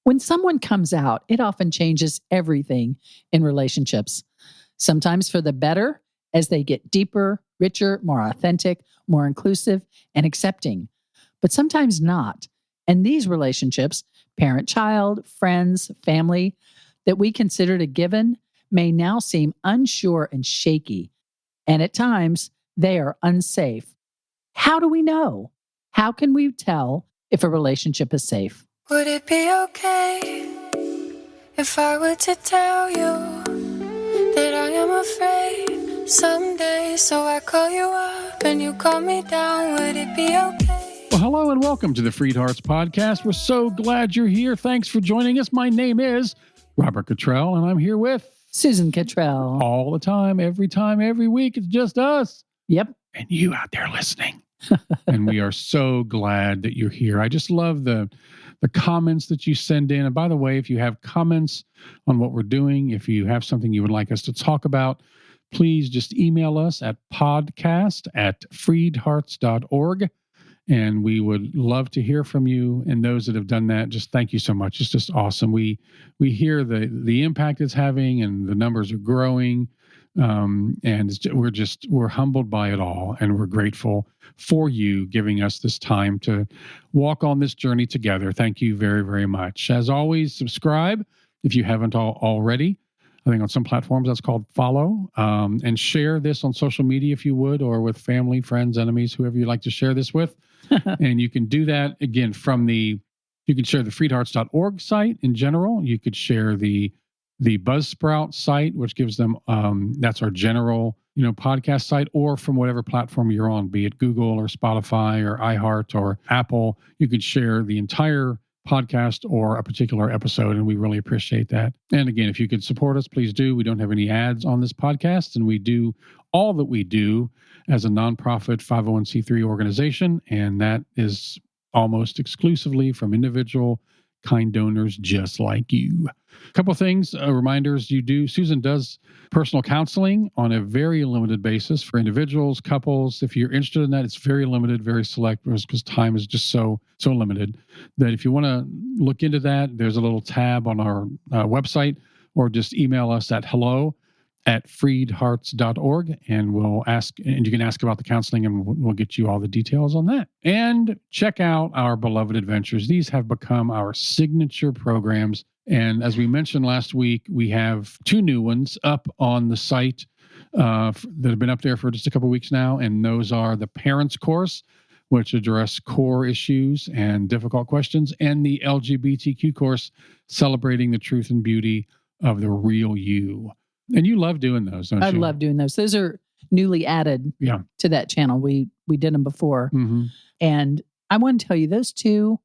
When someone comes out, it often changes everything in relationships, sometimes for the better as they get deeper, richer, more authentic, more inclusive, and accepting, but sometimes not. And these relationships, parent-child, friends, family, that we considered a given may now seem unsure and shaky. And at times, they are unsafe. How do we know? How can we tell if a relationship is safe? Would it be okay if I were to tell you that I am afraid someday? So I call you up and you call me down. Would it be okay? Well, hello and welcome to the FreedHearts podcast. We're so glad you're here. Thanks for joining us. My name is Robert Cottrell, and I'm here with Susan Cottrell. all the time, every week. It's just us. Yep. And you out there listening. And we are so glad that you're here. I just love the comments that you send in. And by the way, if you have comments on what we're doing, if you have something you would like us to talk about, please just email us at podcast@freedhearts.org. And we would love to hear from you. And those that have done that, just thank you so much. It's just awesome. We hear the impact it's having, and the numbers are growing. And we're humbled by it all, and we're grateful for you giving us this time to walk on this journey together. Thank you very, very much. As always, subscribe if you haven't already. I think on some platforms that's called follow, and share this on social media if you would, or with family, friends, enemies, whoever you'd like to share this with. And you can do that again you can share the freedhearts.org site in general. You could share the Buzzsprout site, which gives them, that's our general, podcast site, or from whatever platform you're on, be it Google or Spotify or iHeart or Apple. You could share the entire podcast or a particular episode, and we really appreciate that. And again, if you could support us, please do. We don't have any ads on this podcast, and we do all that we do as a nonprofit 501c3 organization, and that is almost exclusively from individual kind donors just like you. A couple of things, reminders. Susan does personal counseling on a very limited basis for individuals, couples. If you're interested in that, it's very limited, very select, because time is just so limited that if you want to look into that, there's a little tab on our website, or just email us at hello@freedhearts.org, and you can ask about the counseling, and we'll get you all the details on that. And check out our Beloved Adventures. These have become our signature programs. And as we mentioned last week, we have 2 new ones up on the site that have been up there for just a couple of weeks now. And those are the Parents Course, which address core issues and difficult questions, and the LGBTQ course, celebrating the truth and beauty of the real you. And you love doing those, don't you? I love doing those. Those are newly added to that channel. We did them before. Mm-hmm. And I want to tell you, those 2,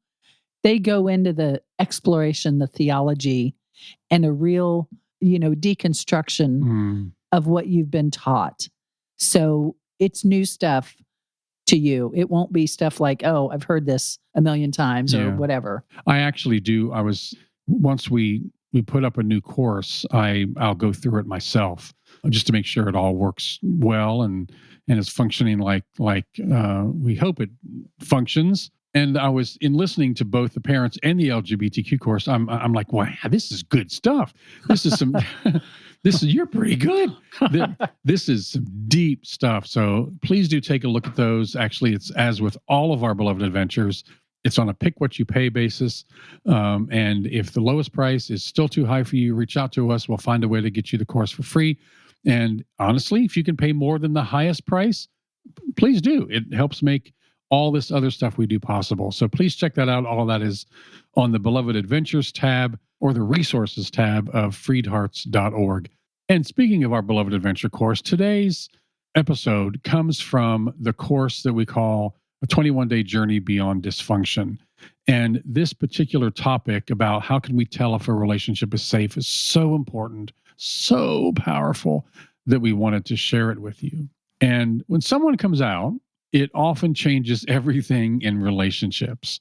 they go into the exploration, the theology, and a real, deconstruction of what you've been taught. So it's new stuff to you. It won't be stuff like, oh, I've heard this a million times or whatever. I actually do. Once we put up a new course, I'll go through it myself just to make sure it all works well and is functioning like we hope it functions. And I was in listening to both the parents and the LGBTQ course. I'm like, wow, this is good stuff. This is you're pretty good. This is some deep stuff. So please do take a look at those. Actually, it's as with all of our Beloved Adventures, it's on a pick what you pay basis. And if the lowest price is still too high for you, reach out to us. We'll find a way to get you the course for free. And honestly, if you can pay more than the highest price, please do. It helps make all this other stuff we do possible. So please check that out. All of that is on the Beloved Adventures tab or the resources tab of freedhearts.org. And speaking of our Beloved Adventure course, today's episode comes from the course that we call A 21-Day Journey Beyond Dysfunction. And this particular topic about how can we tell if a relationship is safe is so important, so powerful, that we wanted to share it with you. And when someone comes out, it often changes everything in relationships.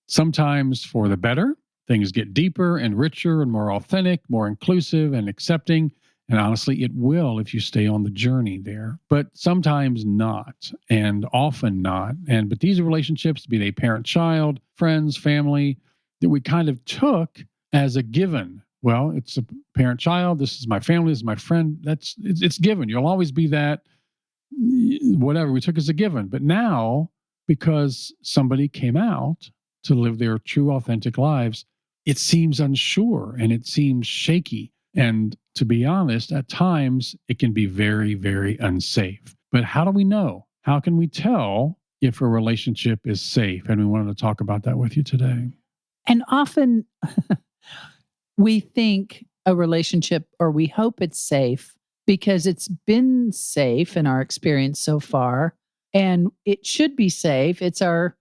Sometimes for the better, things get deeper and richer and more authentic, more inclusive and accepting. And honestly, it will if you stay on the journey there. But sometimes not, and often not. But these are relationships, be they parent-child, friends, family, that we kind of took as a given. Well, it's a parent-child. This is my family. This is my friend. It's given. You'll always be that. Whatever we took as a given. But now, because somebody came out to live their true, authentic lives, it seems unsure and it seems shaky. And to be honest, at times it can be very, very unsafe. But how do we know? How can we tell if a relationship is safe? And we wanted to talk about that with you today. And often we think a relationship, or we hope it's safe because it's been safe in our experience so far. And it should be safe. It's our,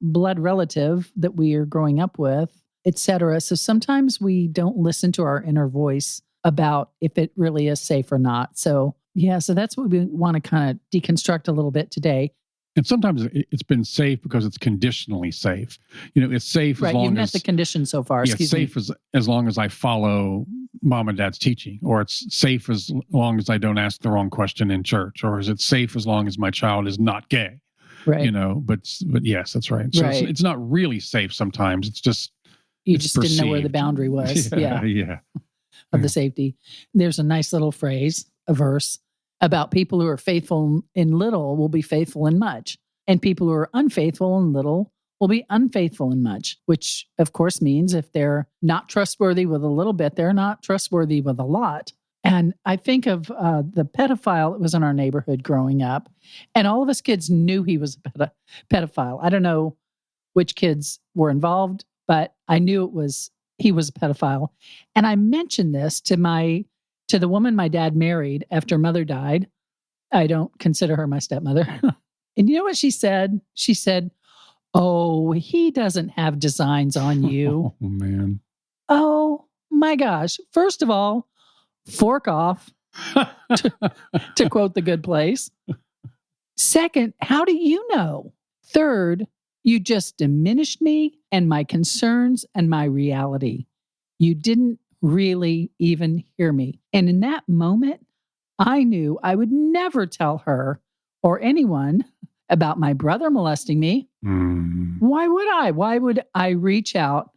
blood relative that we are growing up with, et cetera. So sometimes we don't listen to our inner voice about if it really is safe or not. So that's what we want to kind of deconstruct a little bit today. And sometimes it's been safe because it's conditionally safe. It's safe as long as... You've met the condition so far. It's safe as long as I follow mom and dad's teaching, or it's safe as long as I don't ask the wrong question in church, or is it safe as long as my child is not gay? Right. But yes, that's right. So right. It's not really safe sometimes. It's just... You just didn't know where the boundary was. Yeah. Of the safety. There's a nice little phrase, a verse, about people who are faithful in little will be faithful in much. And people who are unfaithful in little will be unfaithful in much, which of course means if they're not trustworthy with a little bit, they're not trustworthy with a lot. And I think of the pedophile that was in our neighborhood growing up, and all of us kids knew he was a pedophile. I don't know which kids were involved, but I knew he was a pedophile. And I mentioned this to the woman my dad married after mother died. I don't consider her my stepmother. And you know what she said? She said, "Oh, he doesn't have designs on you." Oh, man. Oh, my gosh. First of all, fork off, to quote The Good Place. Second, how do you know? Third, you just diminished me and my concerns and my reality. You didn't really even hear me. And in that moment, I knew I would never tell her or anyone about my brother molesting me. Mm. Why would I? Why would I reach out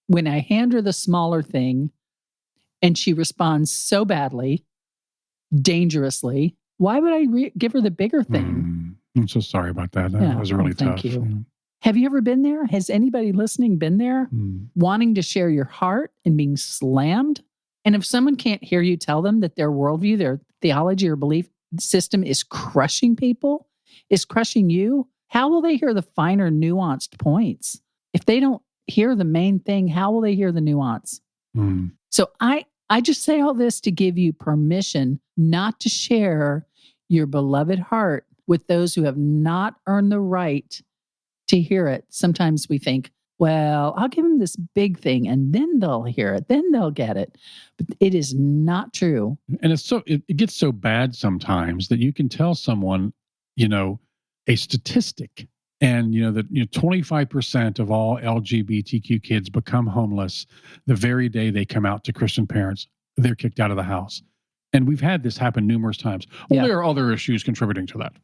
when I hand her the smaller thing and she responds so badly, dangerously? Why would I give her the bigger thing? I'm so sorry about that. That was really tough. Thank you. Yeah. Have you ever been there? Has anybody listening been there? Wanting to share your heart and being slammed? And if someone can't hear you tell them that their worldview, their theology or belief system is crushing people, is crushing you, how will they hear the finer nuanced points? If they don't hear the main thing, how will they hear the nuance? So I just say all this to give you permission not to share your beloved heart with those who have not earned the right to hear it. Sometimes we think, well, I'll give them this big thing and then they'll hear it. Then they'll get it. But it is not true. And it gets so bad sometimes that you can tell someone, a statistic, and that 25% of all LGBTQ kids become homeless the very day they come out to Christian parents. They're kicked out of the house. And we've had this happen numerous times. Well, there are other issues contributing to that.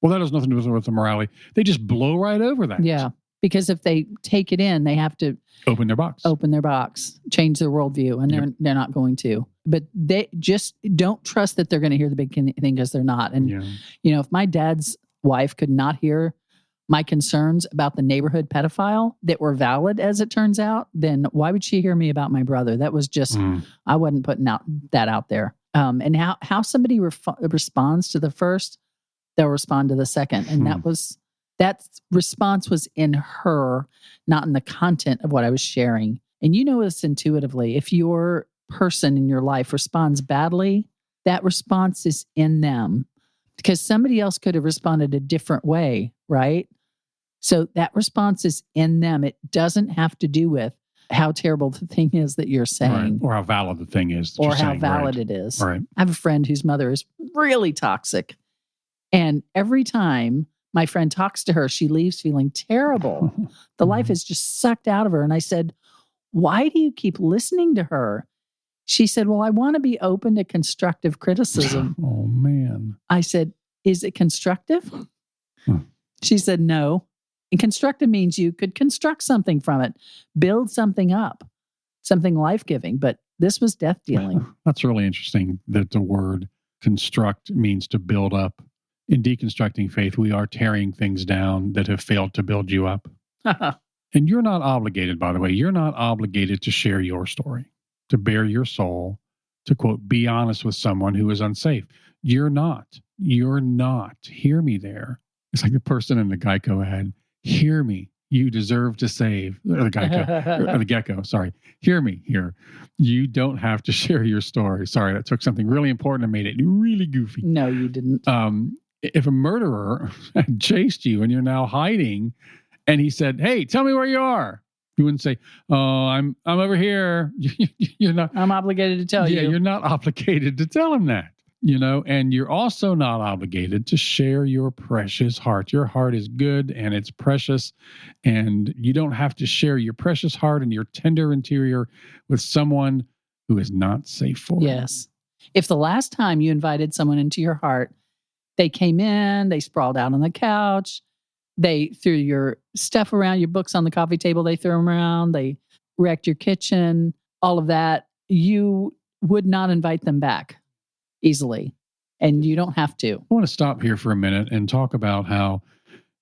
Well, that has nothing to do with the morality. They just blow right over that. Yeah. Because if they take it in, they have to open their box, change their worldview, and they're not going to. But they just don't trust that they're going to hear the big thing because they're not. And if my dad's wife could not hear my concerns about the neighborhood pedophile that were valid, as it turns out, then why would she hear me about my brother? That was just I wasn't putting that out there. And how somebody responds to the first, they'll respond to the second, and that response was in her, not in the content of what I was sharing. And you know this intuitively. If your person in your life responds badly, that response is in them because somebody else could have responded a different way, right? So that response is in them. It doesn't have to do with how terrible the thing is that you're saying. Right. Or how valid the thing is. Or how valid it is. Right. I have a friend whose mother is really toxic. And every time my friend talks to her, she leaves feeling terrible. The life is just sucked out of her. And I said, why do you keep listening to her? She said, well, I want to be open to constructive criticism. Oh, man. I said, is it constructive? She said, no. And constructive means you could construct something from it, build something up. something life-giving, but this was death dealing. That's really interesting that the word construct means to build up. In deconstructing faith, we are tearing things down that have failed to build you up. And you're not obligated, by the way, you're not obligated to share your story, to bare your soul, to quote, be honest with someone who is unsafe. You're not. Hear me there. It's like the person in the Geico ad. Hear me. You deserve to save. Or the Geico, or the Gecko, sorry. Hear me here. You don't have to share your story. Sorry, that took something really important and made it really goofy. No, you didn't. If a murderer had chased you and you're now hiding, and he said, "Hey, tell me where you are," you wouldn't say, "Oh, I'm over here." You're not. I'm obligated to tell you. Yeah, you're not obligated to tell him that. And you're also not obligated to share your precious heart. Your heart is good and it's precious, and you don't have to share your precious heart and your tender interior with someone who is not safe for it. Yes. If the last time you invited someone into your heart, they came in, they sprawled out on the couch, they threw your stuff around, your books on the coffee table, they threw them around, they wrecked your kitchen, all of that, you would not invite them back easily. And you don't have to. I want to stop here for a minute and talk about how,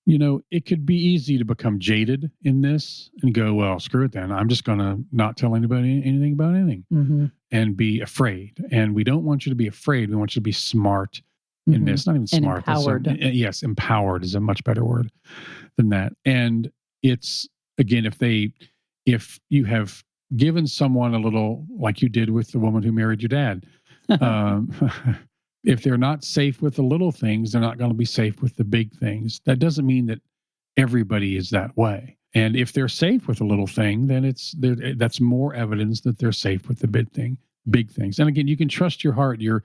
it could be easy to become jaded in this and go, well, screw it then. I'm just going to not tell anybody anything about anything and be afraid. And we don't want you to be afraid. We want you to be smart in this. Not even smart. Empowered. Yes, empowered is a much better word than that. And it's, again, if you have given someone a little, like you did with the woman who married your dad, if they're not safe with the little things, they're not going to be safe with the big things. That doesn't mean that everybody is that way. And if they're safe with a little thing, then that's more evidence that they're safe with the big things. And again, you can trust your heart. Your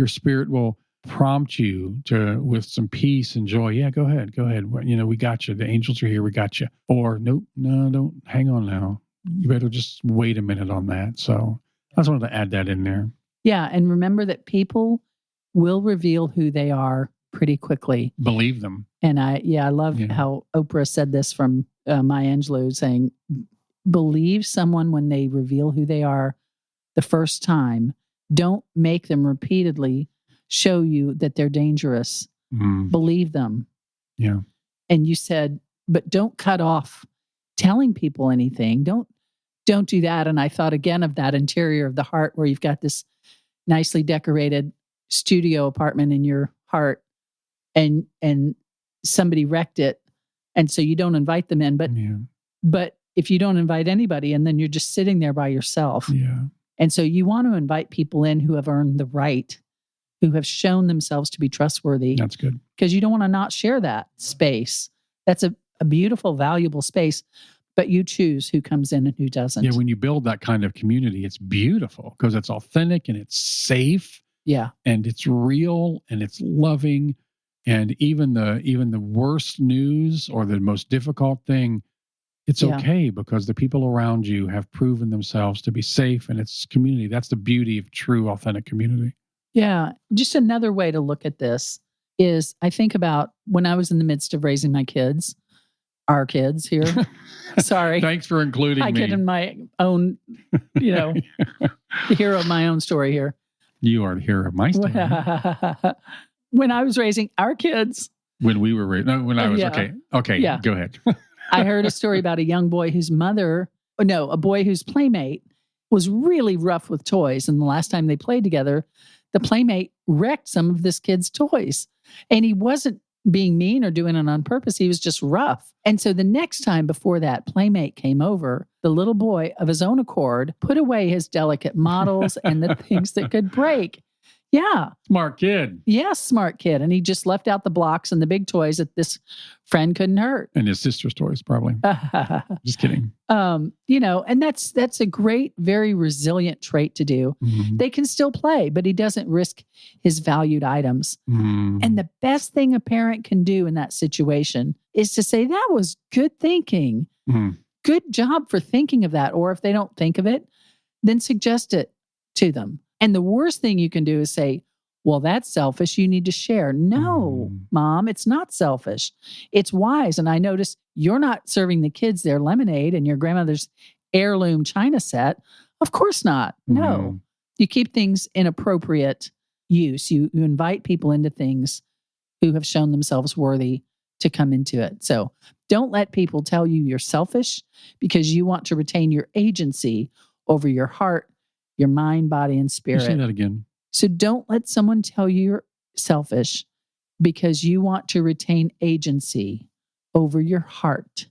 spirit will prompt you with some peace and joy. Yeah, go ahead. We got you. The angels are here. We got you. Or nope, no, don't. Hang on now. You better just wait a minute on that. So I just wanted to add that in there. Yeah, and remember that people will reveal who they are pretty quickly. Believe them. And I love how Oprah said this from Maya Angelou, saying, believe someone when they reveal who they are the first time. Don't make them repeatedly show you that they're dangerous. Believe them. Yeah. And you said, but don't cut off telling people anything. Don't do that. And I thought again of that interior of the heart where you've got this nicely decorated studio apartment in your heart and somebody wrecked it. And so you don't invite them in, but if you don't invite anybody and then you're just sitting there by yourself. Yeah. And so you want to invite people in who have earned the right, who have shown themselves to be trustworthy. That's good. Because you don't want to not share that space. That's a beautiful, valuable space, but you choose who comes in and who doesn't. Yeah, when you build that kind of community, it's beautiful because it's authentic and it's safe. Yeah. And it's real and it's loving. And even the worst news or the most difficult thing, it's okay because the people around you have proven themselves to be safe, and it's community. That's the beauty of true, authentic community. Yeah. Just another way to look at this is I think about when I was in the midst of raising my kids, our kids here. Sorry. Thanks for including me. I get in my own, the hero of my own story here. You are the hero of my story. When I was raising our kids. When we were raising, no, when I was, okay, yeah. Go ahead. I heard a story about a young boy a boy whose playmate was really rough with toys. And the last time they played together, the playmate wrecked some of this kid's toys. And he wasn't being mean or doing it on purpose. He was just rough. And so the next time before that playmate came over, the little boy of his own accord put away his delicate models and the things that could break. Yeah. Smart kid. Yes, smart kid. And he just left out the blocks and the big toys that this friend couldn't hurt. And his sister's toys, probably. Just kidding. And that's a great, very resilient trait to do. Mm-hmm. They can still play, but he doesn't risk his valued items. Mm-hmm. And the best thing a parent can do in that situation is to say, that was good thinking. Mm-hmm. Good job for thinking of that. Or if they don't think of it, then suggest it to them. And the worst thing you can do is say, well, that's selfish. You need to share. No, Mom, it's not selfish. It's wise. And I notice you're not serving the kids their lemonade and your grandmother's heirloom china set. Of course not. No. You keep things in appropriate use. You invite people into things who have shown themselves worthy to come into it. So don't let people tell you you're selfish because you want to retain your agency over your heart, your mind, body, and You spirit. say that again. So don't let someone tell you you're selfish because you want to retain agency over your heart,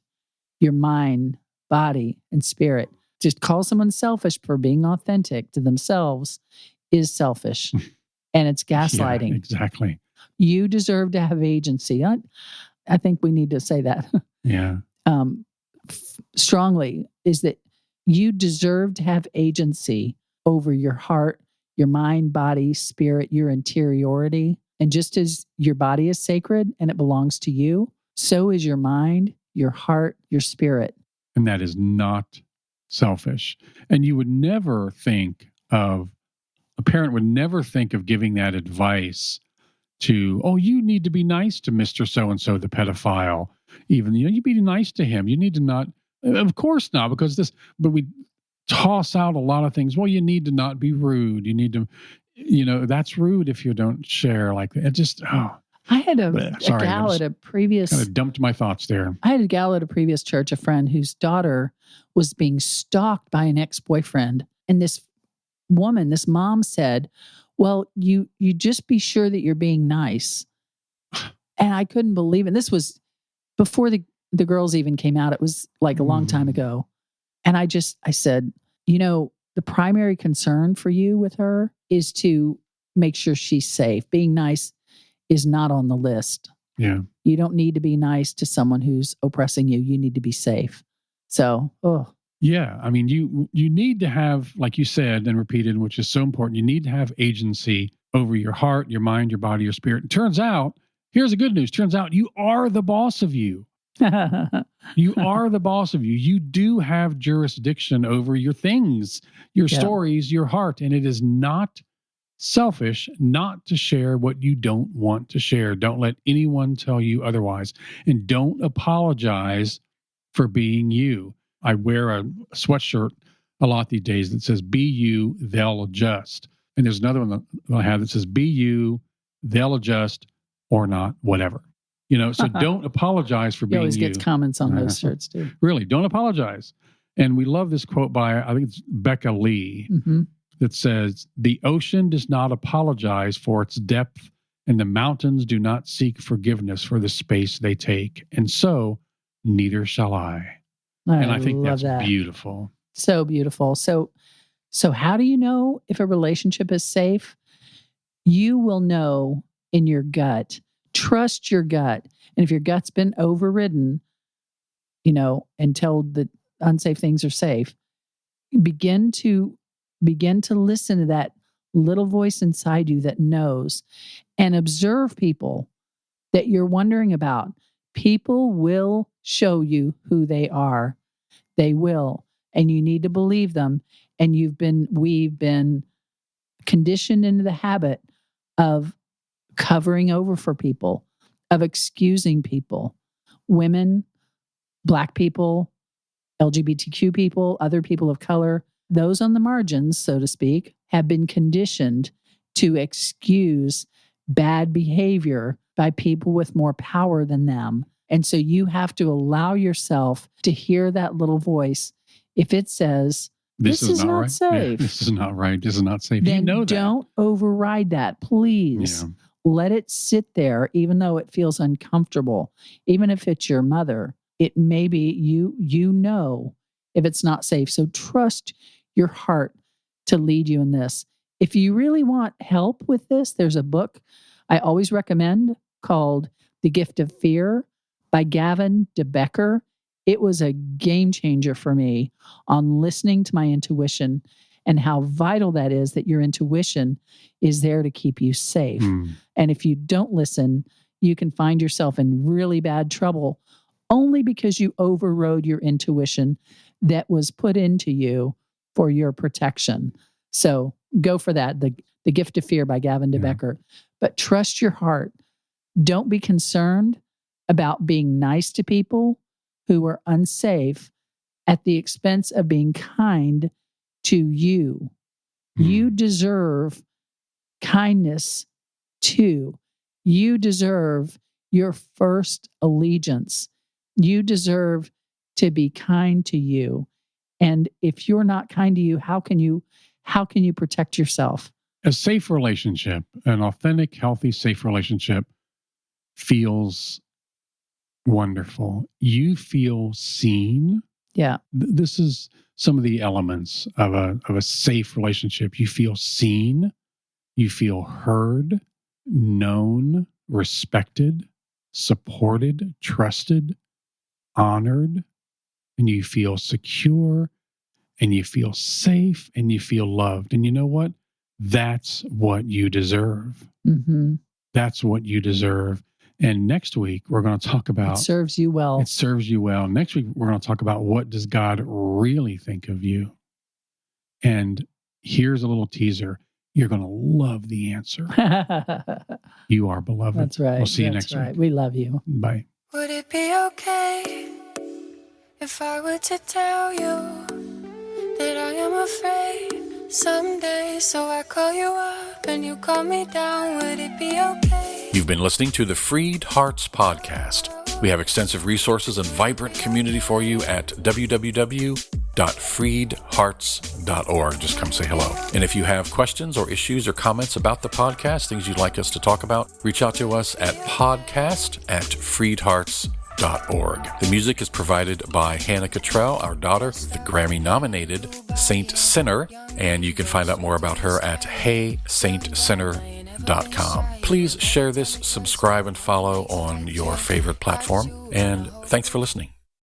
your mind, body, and spirit. Just call someone selfish for being authentic to themselves is selfish. And it's gaslighting. Yeah, exactly. You deserve to have agency. I think we need to say that Yeah. strongly, is that you deserve to have agency over your heart, your mind, body, spirit, your interiority. And just as your body is sacred and it belongs to you, so is your mind, your heart, your spirit. And that is not selfish. And you would never think of, a parent would never think of giving that advice to, oh, you need to be nice to Mr. So-and-so, the pedophile. Even, you be nice to him. You need to not, of course not, because but we toss out a lot of things. Well, you need to not be rude. You need to, that's rude if you don't share like that. It just, I had a gal at a previous... kind of dumped my thoughts there. I had a gal at a previous church, a friend whose daughter was being stalked by an ex-boyfriend. And this mom said, well, you just be sure that you're being nice. And I couldn't believe it. And this was before the girls even came out. It was like a long time ago. And I said, the primary concern for you with her is to make sure she's safe. Being nice is not on the list. Yeah. You don't need to be nice to someone who's oppressing you. You need to be safe. So, yeah. I mean, you need to have, like you said and repeated, which is so important, you need to have agency over your heart, your mind, your body, your spirit. It turns out, here's the good news. Turns out you are the boss of you. You are the boss of you. You do have jurisdiction over your things, your stories, your heart. And it is not selfish not to share what you don't want to share. Don't let anyone tell you otherwise. And don't apologize for being you. I wear a sweatshirt a lot these days that says, be you, they'll adjust. And there's another one that I have that says, be you, they'll adjust or not, whatever. So don't apologize for being you. He always gets comments on those shirts too. Really, don't apologize. And we love this quote by, I think it's Becca Lee, that says, the ocean does not apologize for its depth, and the mountains do not seek forgiveness for the space they take. And so, neither shall I. And I think that's beautiful. So beautiful. So how do you know if a relationship is safe? You will know in your gut. Trust your gut. And if your gut's been overridden, and told that unsafe things are safe, begin to listen to that little voice inside you that knows, and observe people that you're wondering about. People will show you who they are. They will. And you need to believe them. And we've been conditioned into the habit of covering over for people, of excusing people, women, Black people, LGBTQ people, other people of color, those on the margins, so to speak, have been conditioned to excuse bad behavior by people with more power than them. And so you have to allow yourself to hear that little voice. If it says, this is not right. safe. Yeah, this is not right. This is not safe. Then you know that. Don't override that, please. Yeah. Let it sit there, even though it feels uncomfortable. Even if it's your mother, it may be you know if it's not safe. So trust your heart to lead you in this. If you really want help with this, there's a book I always recommend called The Gift of Fear by Gavin DeBecker. It was a game changer for me on listening to my intuition and how vital that is, that your intuition is there to keep you safe. And if you don't listen, you can find yourself in really bad trouble only because you overrode your intuition that was put into you for your protection. So go for that. The Gift of Fear by Gavin DeBecker. But trust your heart. Don't be concerned about being nice to people who are unsafe at the expense of being kind to you. You deserve kindness too. You deserve your first allegiance. You deserve to be kind to you. And if you're not kind to you, how can you protect yourself? A safe relationship, an authentic, healthy, safe relationship feels wonderful. You feel seen. Yeah. This is some of the elements of a safe relationship. You feel seen, you feel heard, known, respected, supported, trusted, honored, and you feel secure, and you feel safe, and you feel loved. And you know what? That's what you deserve. Mm-hmm. That's what you deserve. And next week, we're going to talk about... It serves you well. It serves you well. Next week, we're going to talk about what does God really think of you? And here's a little teaser. You're going to love the answer. You are beloved. That's right. We'll see you next week. We love you. Bye. Would it be okay if I were to tell you that I am afraid someday? So I call you up and you call me down. Would it be okay? You've been listening to the FreedHearts podcast. We have extensive resources and vibrant community for you at www.freedhearts.org. Just come say hello. And if you have questions or issues or comments about the podcast, things you'd like us to talk about, reach out to us at podcast@freedhearts.org. The music is provided by Hannah Cottrell, our daughter, the Grammy-nominated Saint Sinner, and you can find out more about her at heysaintsinner.com. Please share this, subscribe, and follow on your favorite platform, and thanks for listening.